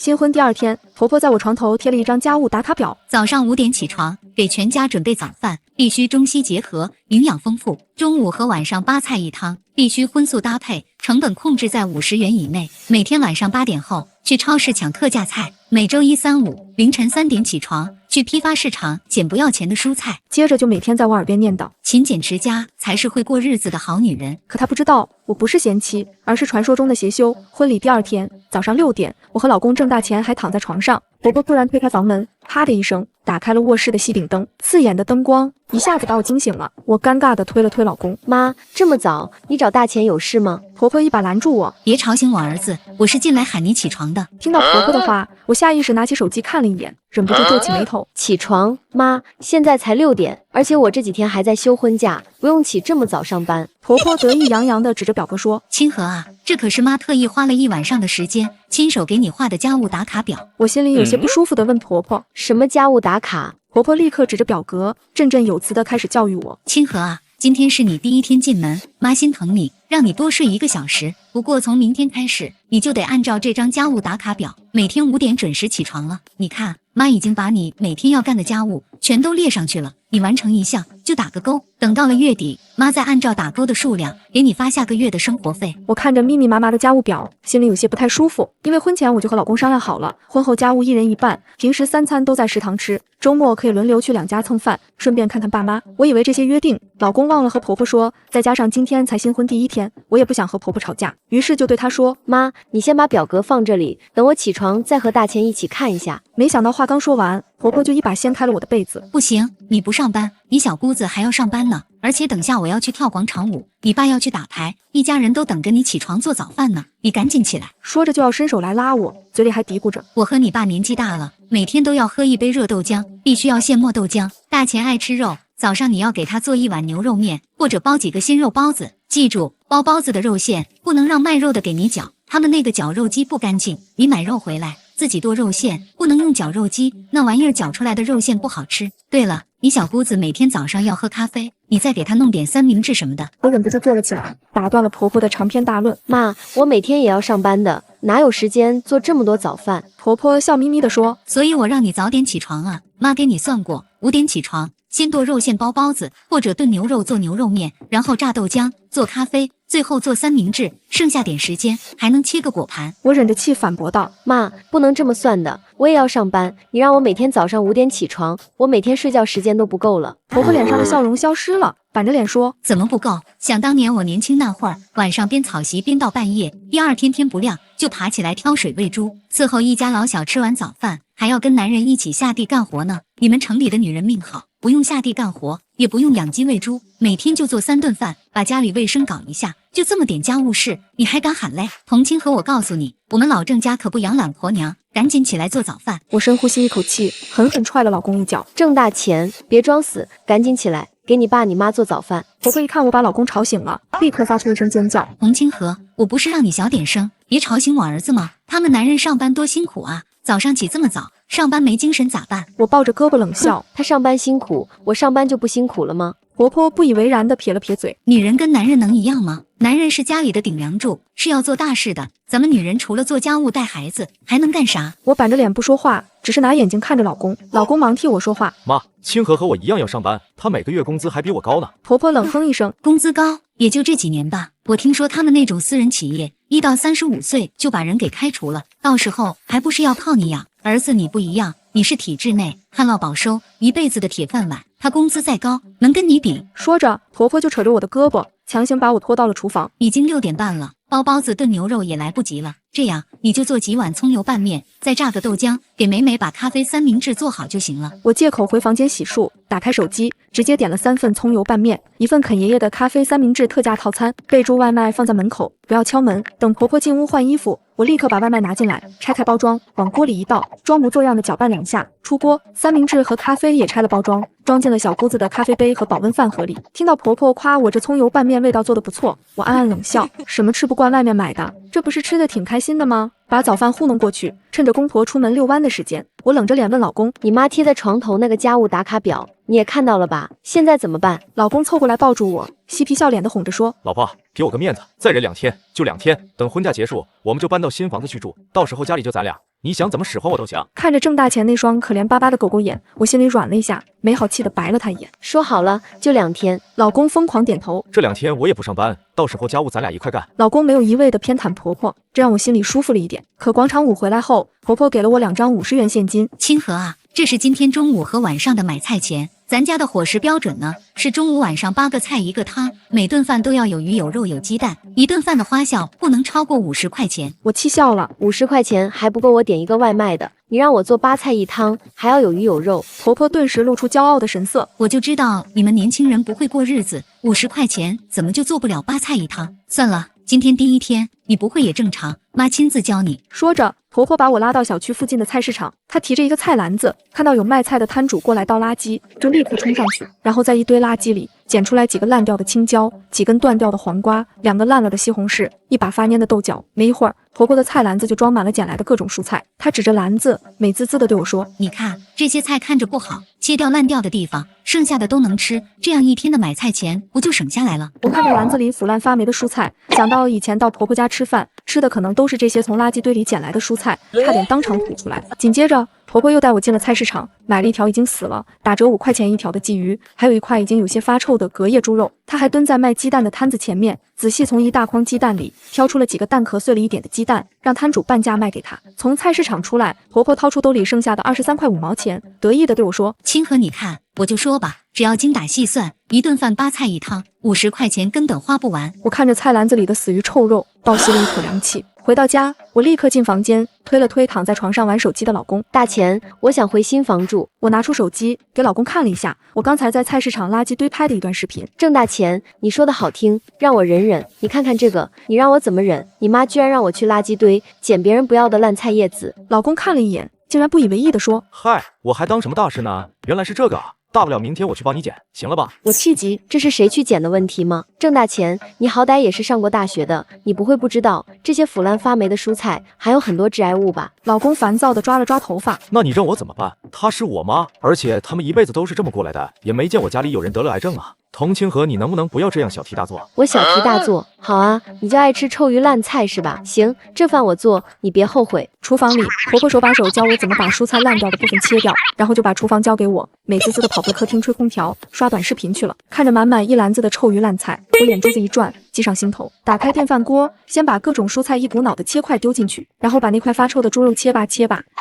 新婚第2天，婆婆在我床头贴了一张家务打卡表。早上5点起床，给全家准备早饭，必须中西结合，营养丰富。中午和晚上8菜1汤，必须荤素搭配，成本控制在50元以内。每天晚上8点后去超市抢特价菜。每周1、3、5凌晨3点起床，去批发市场捡不要钱的蔬菜。接着就每天在我耳边念叨：勤俭持家才是会过日子的好女人。可她不知道，我不是贤妻，而是传说中的邪修。婚礼第2天早上6点，我和老公挣大钱还躺在床上，婆婆突然推开房门，啪的一声打开了卧室的吸顶灯，刺眼的灯光一下子把我惊醒了。我尴尬地推了推老公：妈，这么早，你找大钱有事吗？婆婆一把拦住我：别吵醒我儿子，我是进来喊你起床的。听到婆婆的话，我下意识拿起手机看了一眼，忍不住皱起眉头。起床，妈，现在才6点，而且我这几天还在休婚假，不用起这么早上班。婆婆得意洋洋地指着表格说：清河啊，这可是妈特意花了1晚上的时间，亲手给你画的家务打卡表。我心里有些不舒服地问婆婆：什么家务打卡？婆婆立刻指着表格，振振有词地开始教育我：清河啊，今天是你第1天进门，妈心疼你，让你多睡1个小时。不过从明天开始，你就得按照这张家务打卡表，每天5点准时起床了。你看，妈已经把你每天要干的家务全都列上去了，你完成1项就打个勾。等到了月底，妈再按照打勾的数量给你发下个月的生活费。我看着密密麻麻的家务表，心里有些不太舒服，因为婚前我就和老公商量好了，婚后家务1人1半，平时3餐都在食堂吃，周末可以轮流去2家蹭饭，顺便看看爸妈。我以为这些约定，老公忘了和婆婆说，再加上今天才新婚第1天，我也不想和婆婆吵架，于是就对她说：妈，你先把表格放这里，等我起床再和大钱一起看一下。没想到话刚说完，婆婆就一把掀开了我的被子。不行，你不上班，你小姑子还要上班呢，而且等下我要去跳广场舞，你爸要去打牌，一家人都等着你起床做早饭呢，你赶紧起来。说着就要伸手来拉我，嘴里还嘀咕着：我和你爸年纪大了，每天都要喝1杯热豆浆，必须要现磨豆浆。大钱爱吃肉，早上你要给他做1碗牛肉面，或者包几个鲜肉包子。记住，包包子的肉馅不能让卖肉的给你搅，他们那个绞肉机不干净。你买肉回来自己剁肉馅，不能用绞肉机，那玩意儿绞出来的肉馅不好吃。对了，你小姑子每天早上要喝咖啡，你再给她弄点3明治什么的。我忍不住坐了起来，打断了婆婆的长篇大论。妈，我每天也要上班的，哪有时间做这么多早饭？婆婆笑眯眯地说：所以我让你早点起床啊，妈给你算过，5点起床，先剁肉馅包包子，或者炖牛肉做牛肉面，然后榨豆浆做咖啡，最后做3明治，剩下点时间还能切个果盘。我忍着气反驳道：妈，不能这么算的，我也要上班，你让我每天早上5点起床，我每天睡觉时间都不够了。婆婆脸上的笑容消失了，板着脸说：怎么不够？想当年我年轻那会儿，晚上编草席编到半夜，第2天天不亮就爬起来挑水喂猪，伺候一家老小吃完早饭，还要跟男人一起下地干活呢。你们城里的女人命好，不用下地干活，也不用养鸡喂猪，每天就做3顿饭，把家里卫生搞一下，就这么点家务事，你还敢喊累？童清和我告诉你，我们老郑家可不养懒婆娘，赶紧起来做早饭。我深呼吸一口气，狠狠踹了老公一脚。挣大钱，别装死，赶紧起来，给你爸你妈做早饭。婆婆一看我把老公吵醒了，立刻发出一声尖叫。童清和，我不是让你小点声，别吵醒我儿子吗？他们男人上班多辛苦啊，早上起这么早，上班没精神咋办？我抱着胳膊冷笑，他上班辛苦，我上班就不辛苦了吗？婆婆不以为然地撇了撇嘴。女人跟男人能一样吗？男人是家里的顶梁柱，是要做大事的，咱们女人除了做家务带孩子还能干啥？我板着脸不说话，只是拿眼睛看着老公。老公忙替我说话：妈，清河和我一样要上班，他每个月工资还比我高呢。婆婆冷哼一声：工资高也就这几年吧，我听说他们那种私人企业1到35岁就把人给开除了，到时候还不是要靠你养。儿子你不一样，你是体制内旱涝保收一辈子的铁饭碗，他工资再高能跟你比？说着婆婆就扯着我的胳膊，强行把我拖到了厨房。已经6点半了，包包子炖牛肉也来不及了，这样你就做几碗葱油拌面，再榨个豆浆，给美美把咖啡3明治做好就行了。我借口回房间洗漱，打开手机直接点了3份葱油拌面，1份肯爷爷的咖啡3明治特价套餐，备注外卖放在门口，不要敲门。等婆婆进屋换衣服，我立刻把外卖拿进来，拆开包装，往锅里一倒，装模作样的搅拌2下，出锅。3明治和咖啡也拆了包装，装进了小姑子的咖啡杯和保温饭盒里。听到婆婆夸我这葱油拌面味道做得不错，我暗暗冷笑，什么吃不惯外面买的，这不是吃的挺开心的吗？把早饭糊弄过去，趁着公婆出门遛弯的时间，我冷着脸问老公：你妈贴在床头那个家务打卡表，你也看到了吧？现在怎么办？老公凑过来抱住我，嬉皮笑脸的哄着说：老婆，给我个面子，再忍2天，就2天，等婚假结束，我们就搬到新房子去住，到时候家里就咱俩，你想怎么使唤我都行。看着郑大钱那双可怜巴巴的狗狗眼，我心里软了一下，没好气的白了他一眼。说好了，就2天。老公疯狂点头。这2天我也不上班，到时候家务咱俩一块干。老公没有一味的偏袒婆婆，这让我心里舒服了一点。可广场舞回来后，婆婆给了我2张50元现金。清河啊，这是今天中午和晚上的买菜钱。咱家的伙食标准呢，是中午晚上8个菜1个汤，每顿饭都要有鱼有肉有鸡蛋，一顿饭的花销不能超过50块钱。我气笑了，50块钱还不够我点一个外卖的，你让我做8菜1汤，还要有鱼有肉。婆婆顿时露出骄傲的神色。我就知道你们年轻人不会过日子，50块钱怎么就做不了8菜1汤？算了，今天第1天，你不会也正常，妈亲自教你。说着，婆婆把我拉到小区附近的菜市场，她提着一个菜篮子，看到有卖菜的摊主过来倒垃圾，就立刻冲上去，然后在一堆垃圾里捡出来几个烂掉的青椒，几根断掉的黄瓜，2个烂了的西红柿，一把发蔫的豆角。没一会儿，婆婆的菜篮子就装满了捡来的各种蔬菜。她指着篮子，美滋滋地对我说：你看，这些菜看着不好，切掉烂掉的地方，剩下的都能吃，这样1天的买菜钱不就省下来了？我看着篮子里腐烂发霉的蔬菜，想到以前到婆婆家吃饭，吃的可能都是这些从垃圾堆里捡来的蔬菜，差点当场吐出来。紧接着，婆婆又带我进了菜市场，买了一条已经死了，打折5块钱一条的鲫鱼，还有一块已经有些发臭的隔夜猪肉。她还蹲在卖鸡蛋的摊子前面，仔细从一大筐鸡蛋里挑出了几个蛋壳碎了一点的鸡蛋，让摊主半价卖给她。从菜市场出来，婆婆掏出兜里剩下的23块5毛钱，得意地对我说：清河，你看，我就说吧，只要精打细算，一顿饭8菜1汤，50块钱根本花不完。我看着菜篮子里的死鱼臭肉，倒吸了一口凉气。回到家，我立刻进房间，推了推躺在床上玩手机的老公。大钱，我想回新房住。我拿出手机给老公看了一下，我刚才在菜市场垃圾堆拍的一段视频。郑大钱，你说的好听，让我忍忍。你看看这个，你让我怎么忍？你妈居然让我去垃圾堆捡别人不要的烂菜叶子。老公看了一眼，竟然不以为意地说：嗨，我还当什么大事呢？原来是这个啊！大不了明天我去帮你捡，行了吧？我气急，这是谁去捡的问题吗？郑大钱，你好歹也是上过大学的，你不会不知道这些腐烂发霉的蔬菜含有很多致癌物吧？老公烦躁地抓了抓头发。那你让我怎么办？她是我妈，而且他们一辈子都是这么过来的，也没见我家里有人得了癌症啊。童清河，你能不能不要这样小题大做？我小题大做，好啊，你就爱吃臭鱼烂菜是吧？行，这饭我做，你别后悔。厨房里，婆婆手把手教我怎么把蔬菜烂掉的部分切掉，然后就把厨房交给我，美滋滋地跑回客厅吹空调、刷短视频去了。看着满满一篮子的臭鱼烂菜，我眼珠子一转，计上心头，打开电饭锅，先把各种蔬菜一股脑的切块丢进去，然后把那块发臭的猪肉切吧，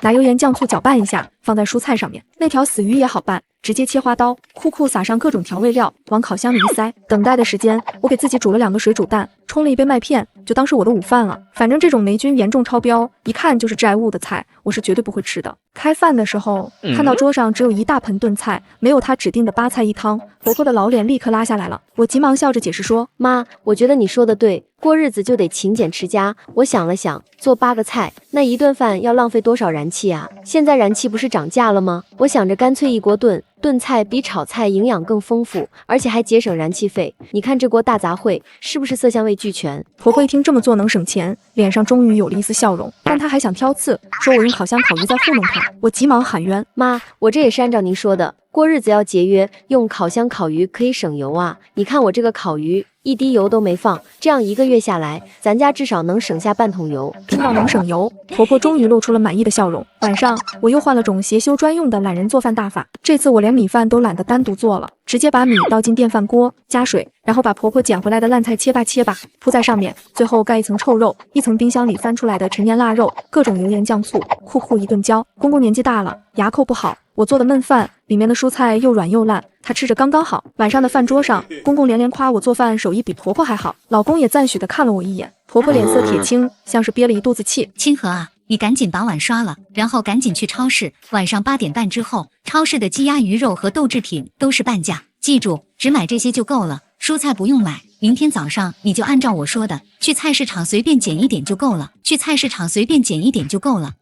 拿油盐酱醋搅拌一下，放在蔬菜上面。那条死鱼也好办，直接切花刀，酷撒上各种调味料，往烤箱里一塞。等待的时间，我给自己煮了2个水煮蛋，冲了一杯麦片，就当是我的午饭了。反正这种霉菌严重超标，一看就是致癌物的菜，我是绝对不会吃的。开饭的时候，看到桌上只有一大盆炖菜，没有她指定的8菜1汤，婆婆的老脸立刻拉下来了。我急忙笑着解释说：妈，我觉得你说的对，过日子就得勤俭持家。我想了想，做8个菜，那一顿饭要浪费多少燃气啊？现在燃气不是涨价了吗？我想着干脆一锅炖。炖菜比炒菜营养更丰富，而且还节省燃气费。你看这锅大杂烩是不是色香味俱全？婆婆一听这么做能省钱，脸上终于有了一丝笑容，但她还想挑刺，说我用烤箱烤鱼在糊弄她。我急忙喊冤：妈，我这也是按照您说的，过日子要节约，用烤箱烤鱼可以省油啊。你看我这个烤鱼一滴油都没放，这样1个月下来，咱家至少能省下半桶油。听到能省油，婆婆终于露出了满意的笑容。晚上我又换了种邪修专用的懒人做饭大法，这次我连米饭都懒得单独做了，直接把米倒进电饭锅，加水，然后把婆婆捡回来的烂菜切吧，铺在上面，最后盖一层臭肉，一层冰箱里翻出来的陈年腊肉，各种油盐酱醋，酷一顿浇。公公年纪大了，牙口不好，我做的焖饭里面的蔬菜又软又烂，他吃着刚刚好。晚上的饭桌上，公公连夸我做饭手艺比婆婆还好，老公也赞许地看了我一眼。婆婆脸色铁青，像是憋了一肚子气。清河啊，你赶紧把碗刷了，然后赶紧去超市。晚上8点半之后，超市的鸡鸭鱼肉和豆制品都是半价，记住，只买这些就够了，蔬菜不用买。明天早上你就按照我说的，去菜市场随便捡一点就够了。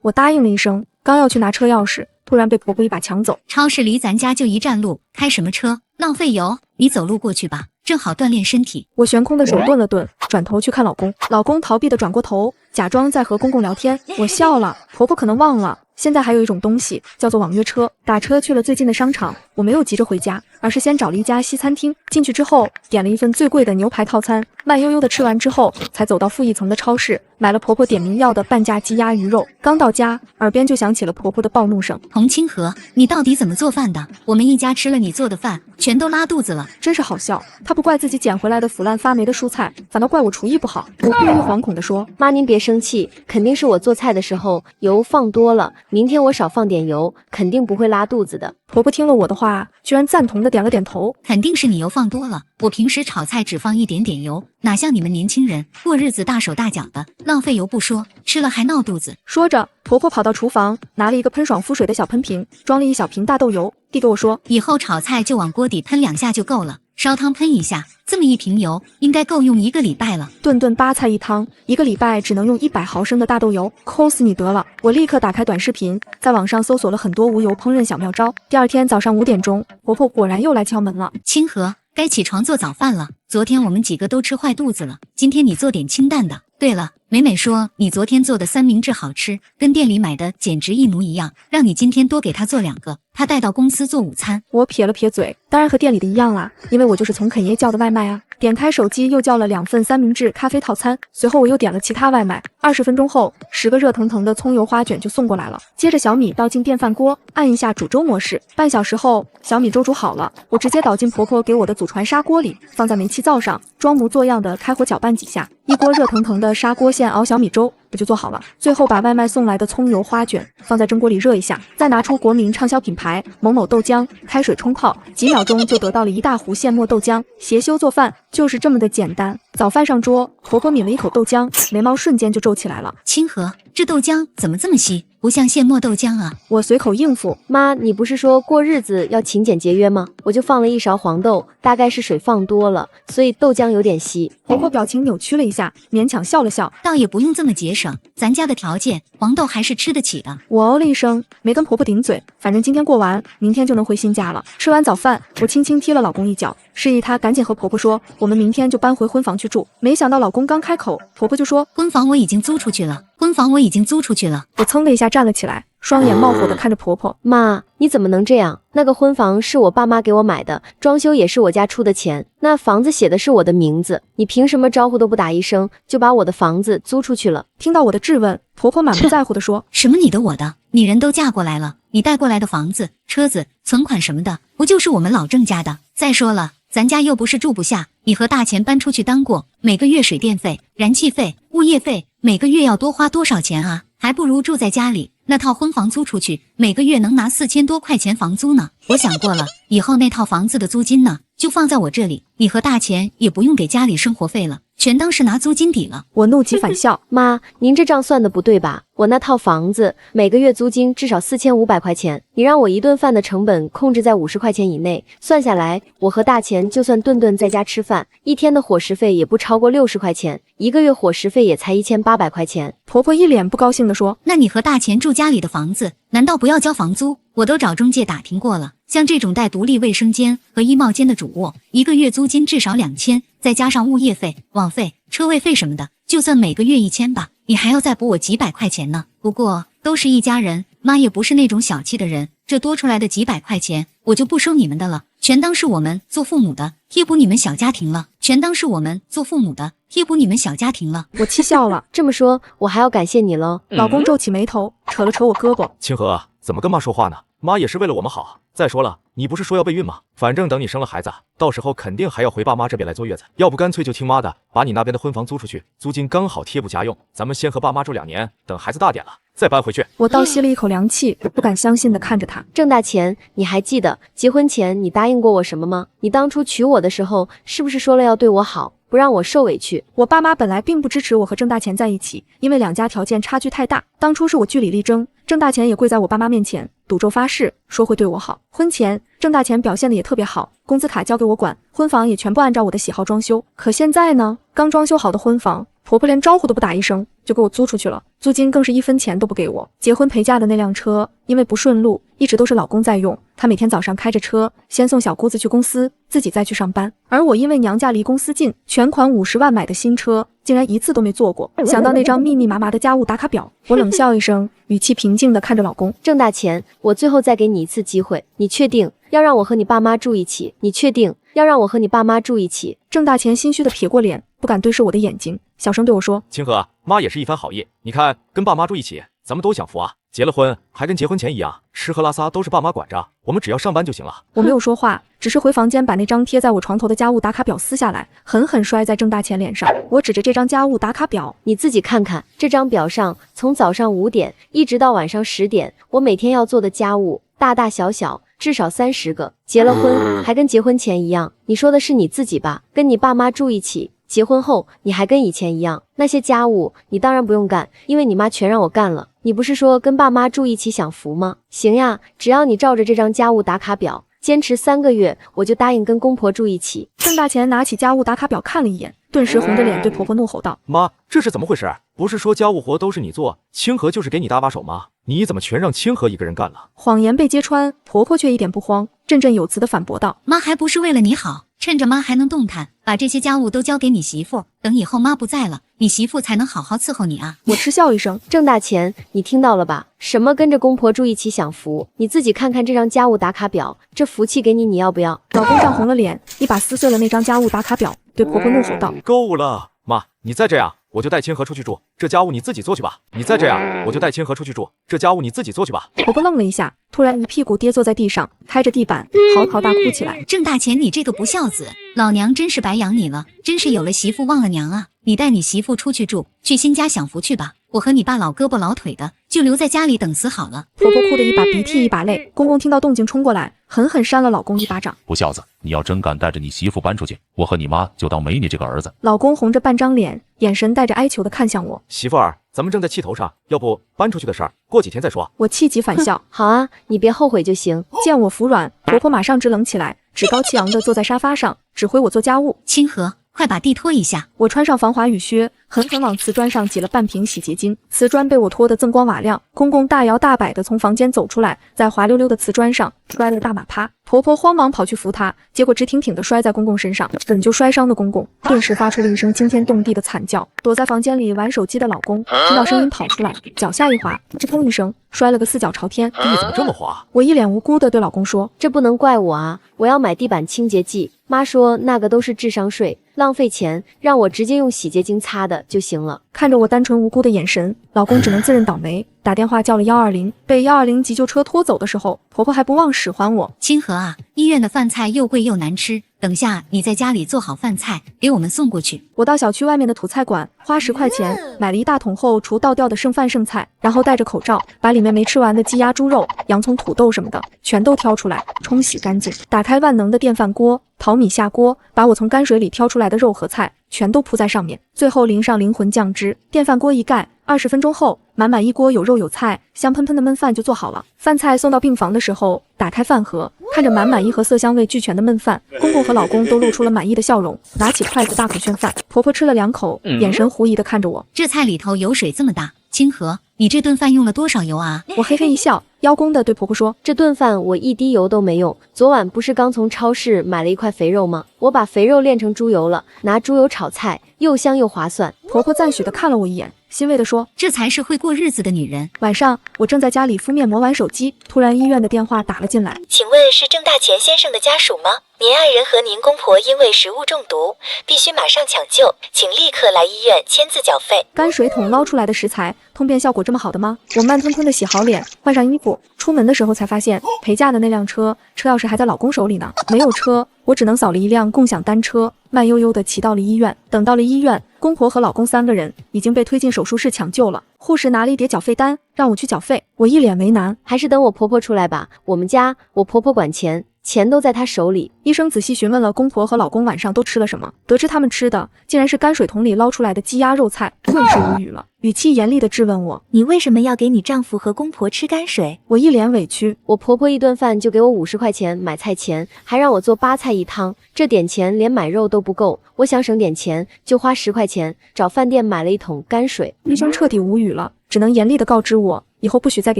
我答应了一声，刚要去拿车钥匙，突然被婆婆一把抢走。超市离咱家就1站路，开什么车？浪费油，你走路过去吧，正好锻炼身体。我悬空的手顿了顿，转头去看老公。老公逃避的转过头，假装在和公公聊天。我笑了，婆婆可能忘了，现在还有一种东西叫做网约车，打车去了最近的商场。我没有急着回家，而是先找了一家西餐厅，进去之后点了一份最贵的牛排套餐，慢悠悠的吃完之后，才走到负一层的超市，买了婆婆点名要的半价鸡鸭鱼肉。刚到家，耳边就响起了婆婆的暴怒声：洪清河，你到底怎么做饭的？我们一家吃了你做的饭，全都拉肚子了。真是好笑，她不怪自己捡回来的腐烂发霉的蔬菜，反倒怪我厨艺不好。我故意惶恐地说：妈，您别生气，肯定是我做菜的时候油放多了，明天我少放点油，肯定不会拉肚子的。婆婆听了我的话，居然赞同的点了点头。肯定是你油放多了，我平时炒菜只放一点点油，哪像你们年轻人过日子大手大脚的，浪费油不说，吃了还闹肚子。说着，婆婆跑到厨房，拿了一个喷爽肤水的小喷瓶，装了一小瓶大豆油，递给我说：以后炒菜就往锅底喷2下就够了，烧汤喷1下，这么一瓶油应该够用1个礼拜了。顿顿8菜1汤，1个礼拜只能用100毫升的大豆油，抠死你得了！我立刻打开短视频，在网上搜索了很多无油烹饪小妙招。第二天早上5点钟，婆婆果然又来敲门了。清河，该起床做早饭了。昨天我们几个都吃坏肚子了，今天你做点清淡的。对了，美美说你昨天做的三明治好吃，跟店里买的简直一模一样，让你今天多给她做2个，她带到公司做午餐。我撇了撇嘴，当然和店里的一样啦，因为我就是从肯爷叫的外卖啊。点开手机又叫了2份三明治咖啡套餐，随后我又点了其他外卖。20分钟后，10个热腾腾的葱油花卷就送过来了。接着小米倒进电饭锅，按一下煮粥模式。半小时后，小米粥煮好了，我直接倒进婆婆给我的祖传砂锅里，放在煤气灶上，装模作样的开火搅拌几下，一锅热腾腾的砂锅现熬小米粥不就做好了？最后把外卖送来的葱油花卷放在蒸锅里热一下，再拿出国民畅销品牌某某豆浆，开水冲泡，几秒钟就得到了一大壶现磨豆浆。邪修做饭就是这么的简单。早饭上桌，婆婆抿了一口豆浆，眉毛瞬间就皱起来了。清河，这豆浆怎么这么稀，不像现磨豆浆啊？我随口应付：妈，你不是说过日子要勤俭节约吗？我就放了1勺黄豆，大概是水放多了，所以豆浆有点稀。婆婆表情扭曲了一下，勉强笑了笑，倒也不用这么节省，咱家的条件，黄豆还是吃得起的。我哦了一声，没跟婆婆顶嘴，反正今天过完，明天就能回新家了。吃完早饭，我轻轻踢了老公一脚，示意他赶紧和婆婆说，我们明天就搬回婚房去住。没想到老公刚开口，婆婆就说：婚房我已经租出去了，婚房我已经租出去了。我噌的一下站了起来，双眼冒火的看着婆婆。妈，你怎么能这样？那个婚房是我爸妈给我买的，装修也是我家出的钱，那房子写的是我的名字，你凭什么招呼都不打一声就把我的房子租出去了？听到我的质问，婆婆满不在乎的说：什么你的我的，你人都嫁过来了，你带过来的房子、车子、存款什么的，不就是我们老郑家的？再说了，咱家又不是住不下，你和大钱搬出去当过，每个月水电费、燃气费、物业费，每个月要多花多少钱啊？还不如住在家里，那套婚房租出去，每个月能拿4000多块钱房租呢。我想过了，以后那套房子的租金呢，就放在我这里，你和大钱也不用给家里生活费了，全当是拿租金抵了。我怒极反笑：妈，您这账算的不对吧？我那套房子每个月租金至少4500块钱，你让我一顿饭的成本控制在50块钱以内，算下来，我和大钱就算顿顿在家吃饭，一天的伙食费也不超过60块钱，一个月伙食费也才1800块钱。婆婆一脸不高兴地说：那你和大钱住家里的房子，难道不要交房租？我都找中介打听过了，像这种带独立卫生间和衣帽间的主卧，一个月租金至少2000，再加上物业费、网费、车位费什么的，就算每个月1000吧，你还要再补我几百块钱呢。不过都是一家人，妈也不是那种小气的人，这多出来的几百块钱，我就不收你们的了，全当是我们做父母的贴补你们小家庭了，全当是我们做父母的贴补你们小家庭了。我气笑了。这么说，我还要感谢你喽。老公皱起眉头，扯了扯我胳膊：清河，怎么跟妈说话呢？妈也是为了我们好。再说了，你不是说要备孕吗？反正等你生了孩子，到时候肯定还要回爸妈这边来坐月子，要不干脆就听妈的，把你那边的婚房租出去，租金刚好贴补家用，咱们先和爸妈住2年，等孩子大点了再搬回去。我倒吸了一口凉气，不敢相信地看着他。郑大钱，你还记得结婚前你答应过我什么吗？你当初娶我的时候，是不是说了要对我好，不让我受委屈？我爸妈本来并不支持我和郑大钱在一起，因为2家条件差距太大。当初是我据理力争，郑大钱也跪在我爸妈面前赌咒发誓，说会对我好。婚前郑大钱表现的也特别好，工资卡交给我管，婚房也全部按照我的喜好装修。可现在呢，刚装修好的婚房，婆婆连招呼都不打一声就给我租出去了，租金更是1分钱都不给我。结婚陪嫁的那辆车因为不顺路，一直都是老公在用，他每天早上开着车先送小姑子去公司，自己再去上班。而我因为娘家离公司近，全款50万买的新车，竟然一次都没坐过。想到那张密密麻麻的家务打卡表，我冷笑一声，语气平静地看着老公。郑大钱，我最后再给你一次机会，你确定要让我和你爸妈住一起？你确定要让我和你爸妈住一起？郑大钱心虚地撇过脸，不敢对视我的眼睛，小声对我说：清河，妈也是一番好意，你看跟爸妈住一起，咱们都享福啊。结了婚还跟结婚前一样，吃喝拉撒都是爸妈管着，我们只要上班就行了。我没有说话，只是回房间把那张贴在我床头的家务打卡表撕下来，狠狠摔在郑大钱脸上。我指着这张家务打卡表，你自己看看，这张表上从早上5点一直到晚上10点，我每天要做的家务大大小小至少30个。结了婚还跟结婚前一样，你说的是你自己吧？跟你爸妈住一起，结婚后你还跟以前一样，那些家务你当然不用干，因为你妈全让我干了。你不是说跟爸妈住一起享福吗？行呀，只要你照着这张家务打卡表坚持3个月，我就答应跟公婆住一起。郑大钱拿起家务打卡表看了一眼，顿时红着脸对婆婆怒吼道：妈，这是怎么回事？不是说家务活都是你做，清河就是给你搭把手吗？你怎么全让清河一个人干了？谎言被揭穿，婆婆却一点不慌，振振有词地反驳道：妈还不是为了你好，趁着妈还能动弹，把这些家务都交给你媳妇，等以后妈不在了，你媳妇才能好好伺候你啊。我嗤笑一声，郑大钱，你听到了吧？什么跟着公婆住一起享福？你自己看看这张家务打卡表，这福气给你，你要不要？老公涨红了脸，一把撕碎了那张家务打卡表，对婆婆怒吼道：够了，妈，你再这样我就带清河出去住，这家务你自己做去吧。你再这样我就带清河出去住，这家务你自己做去吧。婆婆愣了一下，突然一屁股跌坐在地上，拍着地板嚎啕大哭起来。郑大钱，你这个不孝子，老娘真是白养你了，真是有了媳妇忘了娘啊。你带你媳妇出去住，去新家享福去吧，我和你爸老胳膊老腿的，就留在家里等死好了。婆婆哭得一把鼻涕一把泪，公公听到动静冲过来，狠狠扇了老公一巴掌。不孝子，你要真敢带着你媳妇搬出去，我和你妈就当没你这个儿子。老公红着半张脸，眼神带着哀求地看向我。媳妇儿，咱们正在气头上，要不搬出去的事儿过几天再说。我气急反笑，好啊，你别后悔就行。见我服软，婆婆马上直冷起来，趾高气扬地坐在沙发上，指挥我做家务。清河，快把地拖一下。我穿上防滑雨靴，狠狠往瓷砖上挤了半瓶洗洁精，瓷砖被我拖得锃光瓦亮。公公大摇大摆地从房间走出来，在滑溜溜的瓷砖上摔了个大马趴。婆婆慌忙跑去扶他，结果直挺挺地摔在公公身上，本就摔伤的公公顿时发出了一声惊天动地的惨叫。躲在房间里玩手机的老公听到声音跑出来，脚下一滑，扑通一声摔了个四脚朝天。地怎么这么滑？我一脸无辜地对老公说：这不能怪我啊，我要买地板清洁剂，妈说那个都是智商税，浪费钱，让我直接用洗洁精擦的就行了。看着我单纯无辜的眼神，老公只能自认倒霉，打电话叫了120。被120急救车拖走的时候，婆婆还不忘使唤我：清河啊，医院的饭菜又贵又难吃，等下你在家里做好饭菜给我们送过去。我到小区外面的土菜馆，花10块钱买了一大桶后厨倒掉的剩饭剩菜，然后戴着口罩把里面没吃完的鸡鸭猪肉、洋葱土豆什么的全都挑出来冲洗干净，打开万能的电饭锅，淘米下锅，把我从泔水里挑出来的肉和菜全都铺在上面，最后淋上灵魂酱汁，电饭锅一盖，20分钟后满满一锅有肉有菜香喷喷的焖饭就做好了。饭菜送到病房的时候，打开饭盒，看着满满一盒色香味俱全的焖饭，公公和老公都露出了满意的笑容，拿起筷子大口炫饭。婆婆吃了2口，眼神狐疑地看着我：这菜里头油水这么大，清河，你这顿饭用了多少油啊？我嘿嘿一笑，邀功地对婆婆说：这顿饭我一滴油都没用，昨晚不是刚从超市买了一块肥肉吗？我把肥肉炼成猪油了，拿猪油炒菜，又香又划算。婆婆赞许地看了我一眼，欣慰地说：这才是会过日子的女人。晚上我正在家里敷面膜玩手机，突然医院的电话打了进来。请问是郑大钱先生的家属吗？您爱人和您公婆因为食物中毒，必须马上抢救，请立刻来医院签字缴费。泔水桶捞出来的食材，通便效果这么好的吗？我慢吞吞地洗好脸，换上衣服，出门的时候才发现陪嫁的那辆车钥匙还在老公手里呢。没有车，我只能扫了一辆共享单车，慢悠悠地骑到了医院。等到了医院，公婆和老公3个人已经被推进手术室抢救了。护士拿了一叠缴费单，让我去缴费。我一脸为难，还是等我婆婆出来吧。我们家我婆婆管钱，钱都在她手里。医生仔细询问了公婆和老公晚上都吃了什么，得知他们吃的竟然是泔水桶里捞出来的鸡鸭肉菜，顿时无语了。语气严厉地质问我。你为什么要给你丈夫和公婆吃泔水？我一脸委屈，我婆婆一顿饭就给我50块钱买菜钱，还让我做8菜1汤，这点钱连买肉都不够。我想省点钱，就花10块钱找饭店买了1桶泔水。医生彻底无语了，只能严厉地告知我，以后不许再给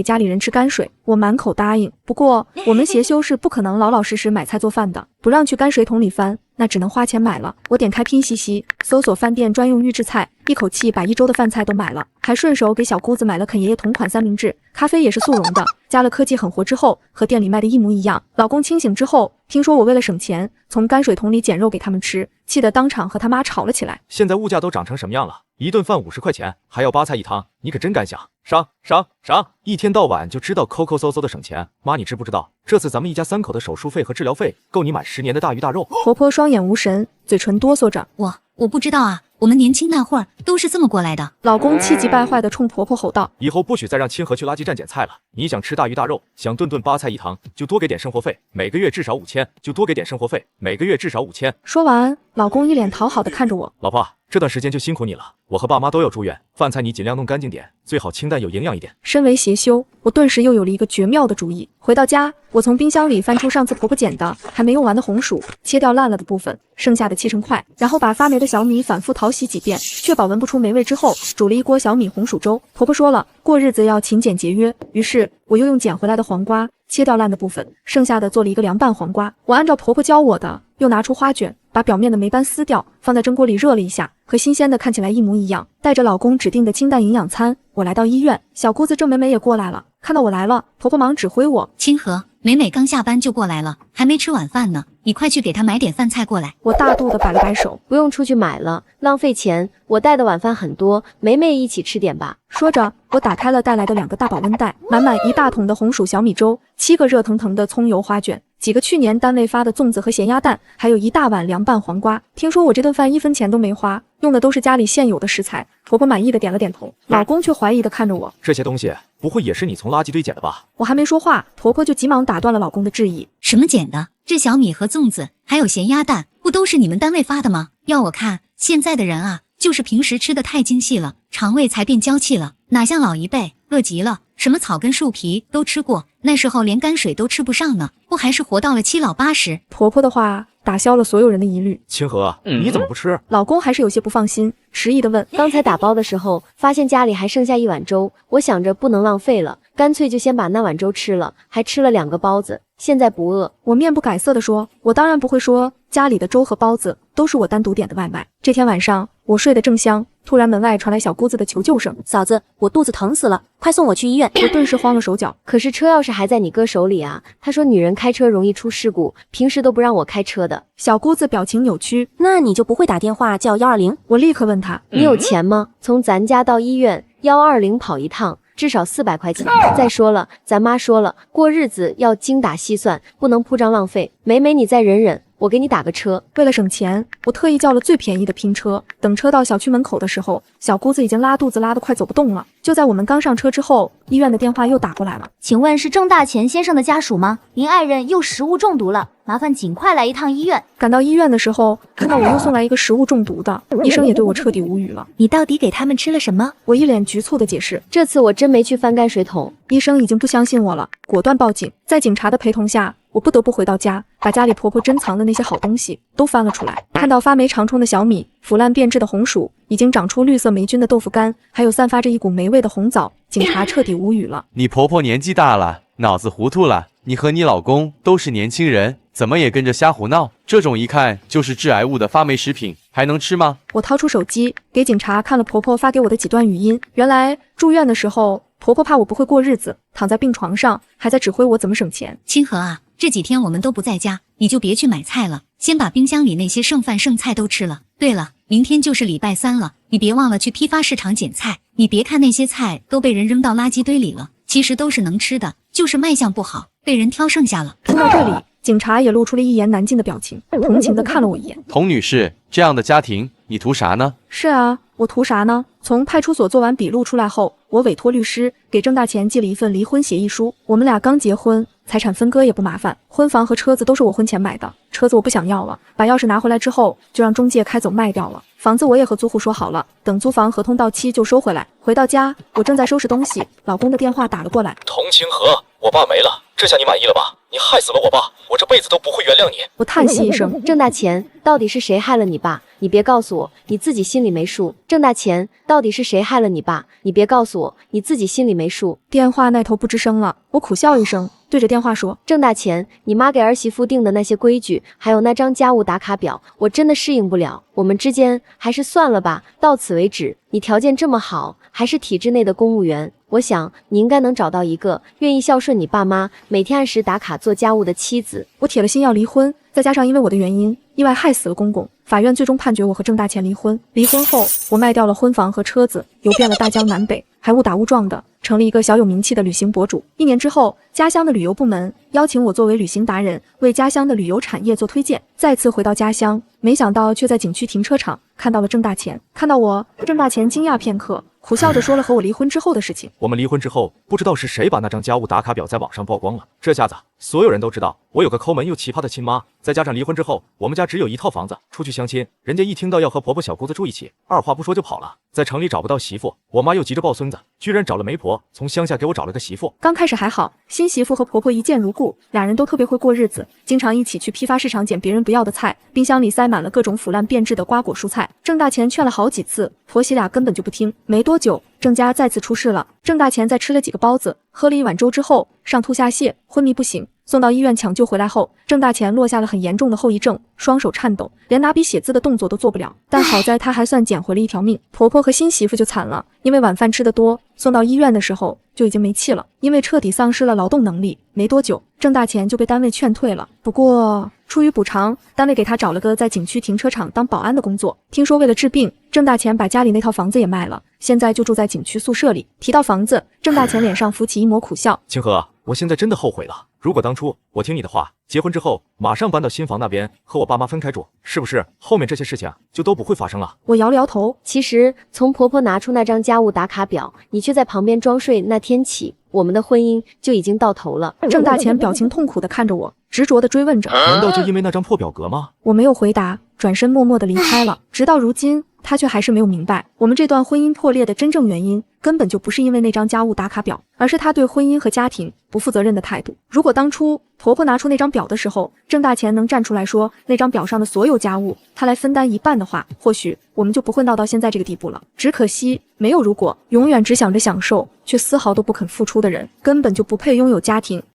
家里人吃泔水。我满口答应，不过我们协修是不可能老老实实买菜做饭的，不让去泔水桶里翻，那只能花钱买了。我点开拼夕夕，搜索饭店专用预制菜，一口气把1周的饭菜都买了，还顺手给小姑子买了肯爷爷同款三明治，咖啡也是速溶的，加了科技狠活之后，和店里卖的一模一样。老公清醒之后，听说我为了省钱，从泔水桶里捡肉给他们吃，气得当场和他妈吵了起来。现在物价都涨成什么样了？一顿饭50块钱，还要8菜1汤，你可真敢想！赏！一天到晚就知道抠抠搜搜的省钱。妈，你知不知道，这次咱们一家3口的手术费和治疗费，够你买10年的大鱼大肉。婆婆双眼无神，嘴唇哆嗦着。我不知道啊，我们年轻那会儿都是这么过来的。老公气急败坏地冲婆婆吼道：以后不许再让清河去垃圾站捡菜了。你想吃大鱼大肉，想顿顿8菜1汤，就多给点生活费，每个月至少5000，就多给点生活费，每个月至少5000。说完，老公一脸讨好地看着我。老婆，这段时间就辛苦你了，我和爸妈都要住院，饭菜你尽量弄干净点，最好清淡有营养一点。身为协修，我顿时又有了一个绝妙的主意。回到家，我从冰箱里翻出上次婆婆捡的还没用完的红薯，切掉烂了的部分，剩下的切成块，然后把发霉的小米反复淘洗几遍，确保闻不出霉味之后，煮了一锅小米红薯粥。婆婆说了，过日子要勤俭节约，于是我又用捡回来的黄瓜切掉烂的部分，剩下的做了一个凉拌黄瓜。我按照婆婆教我的，又拿出花卷，把表面的霉斑撕掉，放在蒸锅里热了一下，和新鲜的看起来一模一样。带着老公指定的清淡营养餐，我来到医院。小姑子郑美美也过来了，看到我来了，婆婆忙指挥我：清河，美美刚下班就过来了，还没吃晚饭呢，你快去给她买点饭菜过来。我大度的摆了摆手：不用出去买了，浪费钱，我带的晚饭很多，美美一起吃点吧。说着，我打开了带来的2个大保温袋，满满1大桶的红薯小米粥，7个热腾腾的葱油花卷，几个去年单位发的粽子和咸鸭蛋，还有1大碗凉拌黄瓜。听说我这顿饭1分钱都没花，用的都是家里现有的食材。婆婆满意的点了点头，老公却怀疑的看着我：这些东西不会也是你从垃圾堆捡的吧？我还没说话，婆婆就急忙打断了老公的质疑：什么捡的？这小米和粽子还有咸鸭蛋，不都是你们单位发的吗？要我看，现在的人啊，就是平时吃的太精细了，肠胃才变娇气了，哪像老一辈饿极了，什么草根树皮都吃过，那时候连泔水都吃不上呢，不还是活到了7老80？婆婆的话打消了所有人的疑虑。清河，你怎么不吃？老公还是有些不放心，迟疑的问：刚才打包的时候，发现家里还剩下1碗粥，我想着不能浪费了，干脆就先把那碗粥吃了，还吃了2个包子，现在不饿。我面不改色的说：我当然不会说家里的粥和包子都是我单独点的外卖。这天晚上我睡得正香，突然门外传来小姑子的求救声：嫂子，我肚子疼死了，快送我去医院。我顿时慌了手脚。可是车钥匙还在你哥手里啊，他说女人开车容易出事故，平时都不让我开车的。小姑子表情扭曲：那你就不会打电话叫120？我立刻问她：你有钱吗？从咱家到医院120跑一趟，至少400块钱。再说了，咱妈说了，过日子要精打细算，不能铺张浪费。美美，你再忍忍，我给你打个车。为了省钱，我特意叫了最便宜的拼车。等车到小区门口的时候，小姑子已经拉肚子拉得快走不动了。就在我们刚上车之后，医院的电话又打过来了。请问是郑大钱先生的家属吗？您爱人又食物中毒了，麻烦尽快来一趟医院。赶到医院的时候，看到我又送来一个食物中毒的，医生也对我彻底无语了。你到底给他们吃了什么？我一脸局促的解释，这次我真没去翻泔水桶。医生已经不相信我了，果断报警。在警察的陪同下，我不得不回到家，把家里婆婆珍藏的那些好东西都翻了出来。看到发霉长虫的小米，腐烂变质的红薯，已经长出绿色霉菌的豆腐干，还有散发着一股霉味的红枣，警察彻底无语了。你婆婆年纪大了，脑子糊涂了，你和你老公都是年轻人，怎么也跟着瞎胡闹？这种一看就是致癌物的发霉食品，还能吃吗？我掏出手机给警察看了婆婆发给我的几段语音，原来住院的时候，婆婆怕我不会过日子，躺在病床上还在指挥我怎么省钱。清河啊，这几天我们都不在家，你就别去买菜了，先把冰箱里那些剩饭剩菜都吃了。对了，明天就是礼拜3了，你别忘了去批发市场捡菜。你别看那些菜都被人扔到垃圾堆里了，其实都是能吃的，就是卖相不好，被人挑剩下了。听到这里，警察也露出了一言难尽的表情，同情地看了我一眼。童女士，这样的家庭你图啥呢？是啊，我图啥呢？从派出所做完笔录出来后，我委托律师给郑大钱寄了一份离婚协议书。我们俩刚结婚，财产分割也不麻烦，婚房和车子都是我婚前买的。车子我不想要了，把钥匙拿回来之后就让中介开走卖掉了。房子我也和租户说好了，等租房合同到期就收回来。回到家，我正在收拾东西，老公的电话打了过来。童清河，我爸没了，这下你满意了吧？你害死了我爸，我这辈子都不会原谅你。我叹息一声，郑大钱，到底是谁害了你爸？你别告诉我，你自己心里没数。郑大钱，到底是谁害了你爸？你别告诉我，你自己心里没数。电话那头不吱声了，我苦笑一声，对着电话说：郑大钱，你妈给儿媳妇定的那些规矩，还有那张家务打卡表，我真的适应不了。我们之间还是算了吧，到此为止。你条件这么好，还是体制内的公务员，我想你应该能找到一个愿意孝顺你爸妈，每天按时打卡做家务的妻子。我铁了心要离婚，再加上因为我的原因意外害死了公公，法院最终判决我和郑大钱离婚。离婚后，我卖掉了婚房和车子，游遍了大江南北，还误打误撞的成了一个小有名气的旅行博主。1年之后，家乡的旅游部门邀请我作为旅行达人，为家乡的旅游产业做推荐。再次回到家乡，没想到却在景区停车场看到了郑大钱。看到我，郑大钱惊讶片刻，苦笑着说了和我离婚之后的事情。我们离婚之后，不知道是谁把那张家务打卡表在网上曝光了，这下子所有人都知道我有个抠门又奇葩的亲妈。再加上离婚之后，我们家只有一套房子，出去相亲，人家一听到要和婆婆小姑子住一起，二话不说就跑了。在城里找不到媳妇，我妈又急着抱孙子，居然找了媒婆，从乡下给我找了个媳妇。刚开始还好，新媳妇和婆婆一见如故，俩人都特别会过日子，经常一起去批发市场捡别人不要的菜，冰箱里塞满了各种腐烂变质的瓜果蔬菜。郑大钱劝了好几次，婆媳俩根本就不听。没多久，郑家再次出事了。郑大钱在吃了几个包子，喝了一碗粥之后，上吐下泻，昏迷不醒。送到医院抢救回来后，郑大钱落下了很严重的后遗症，双手颤抖，连拿笔写字的动作都做不了。但好在他还算捡回了一条命。婆婆和新媳妇就惨了，因为晚饭吃得多，送到医院的时候就已经没气了，因为彻底丧失了劳动能力。没多久，郑大钱就被单位劝退了。不过出于补偿，单位给他找了个在景区停车场当保安的工作。听说为了治病，郑大钱把家里那套房子也卖了，现在就住在景区宿舍里。提到房子，郑大钱脸上浮起一抹苦笑。清河，我现在真的后悔了。如果当初我听你的话，结婚之后马上搬到新房那边和我爸妈分开住，是不是后面这些事情就都不会发生了？我摇了摇头。其实从婆婆拿出那张家务打卡表，你却在旁边装睡那天起，我们的婚姻就已经到头了。郑大钱表情痛苦地看着我，执着地追问着。难道就因为那张破表格吗？我没有回答，转身默默地离开了。直到如今，他却还是没有明白，我们这段婚姻破裂的真正原因根本就不是因为那张家务打卡表，而是他对婚姻和家庭不负责任的态度。如果当初婆婆拿出那张表的时候，郑大钱能站出来说那张表上的所有家务他来分担一半的话，或许我们就不会闹到现在这个地步了。只可惜没有如果，永远只想着享受却丝毫都不肯付出的人，根本就不配拥有家庭。